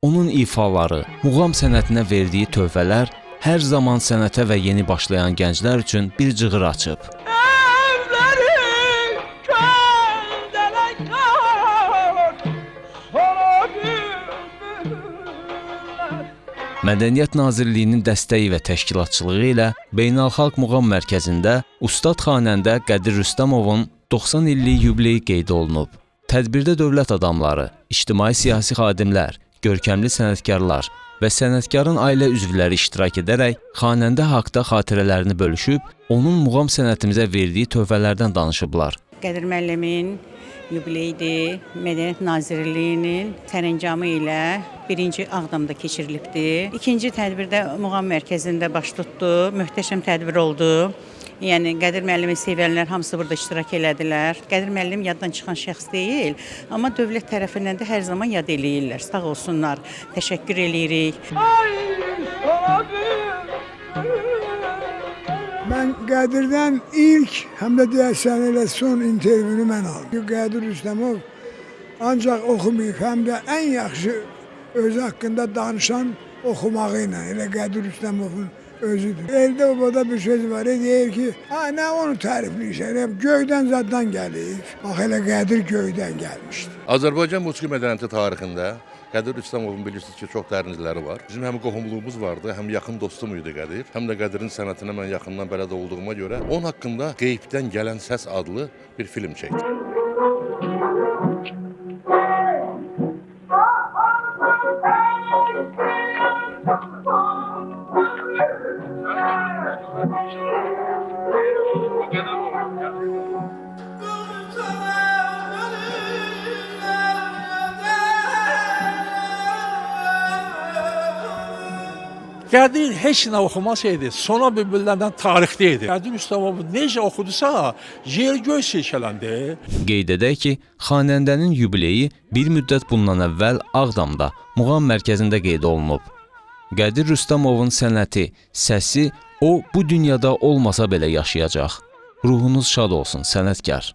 Onun ifaları, muğam sənətinə verdiyi tövbələr hər zaman sənətə və yeni başlayan gənclər üçün bir cığır açıb. Mədəniyyət Nazirliyinin dəstəyi və təşkilatçılığı ilə Beynəlxalq Muğam Mərkəzində Ustad xanəndə Qədir Rüstəmovun 90 illik yubileyi qeyd olunub. Tədbirdə dövlət adamları, ictimai-siyasi xadimlər, görkəmli sənətkarlar və sənətkarın ailə üzvləri iştirak edərək xanəndə haqda xatirələrini bölüşüb, onun muğam sənətimizə verdiyi tövbələrdən danışıblar. Qədir müəllimin yubileyidir, Mədəniyyət Nazirliyinin sərəncamı ilə birinci Ağdamda keçirilibdir. İkinci tədbirdə Muğam Mərkəzində baş tutdu, möhtəşəm tədbir oldu. Yəni Qədir müəllimi sevənlər hamısı burada iştirak elədilər. Qədir müəllim yaddan çıxan şəxs deyil, amma dövlət tərəfindən də hər zaman yad eləyirlər. Sağ olsunlar, təşəkkür eləyirik. Mən Qədirdən ilk, həm də deyəsən elə son intervyunu mən aldım. Qədir Rüstəmov ancaq oxumayıb, həm də ən yaxşı özü haqqında danışan oxumağı ilə, elə Qədir Rüstəmovun özüdür. Elde obada bir söz var, deyir ki, nə onu tərifləyirsən, göydən zaddan gəlir. Bax, elə Qədir göydən gəlmişdir. Azərbaycan musiqi mədəniyyəti tarixində Qədir Rüstəmovun bilirsiniz ki, çox dərin izləri var. Bizim həm qohumluğumuz vardı, həm yaxın dostum idi Qədir. Həm də Qədirin sənətinə mən yaxından bələd olduğuma görə onun haqqında Qeybdən Gələn Səs adlı bir film çəkdim. Qədir heç nə oxumasaydı, sona bülbüllərdən tarixdə idi. Qədir Rüstəmov necə oxudusa, yer göy silkələndi. Qeyd edək ki, xanəndənin yubileyi bir müddət bundan əvvəl Ağdamda, Muğam Mərkəzində qeyd olunub. Qədir Rüstəmovun sənəti, səsi o bu dünyada olmasa belə yaşayacaq. Ruhunuz şad olsun, sənətkar.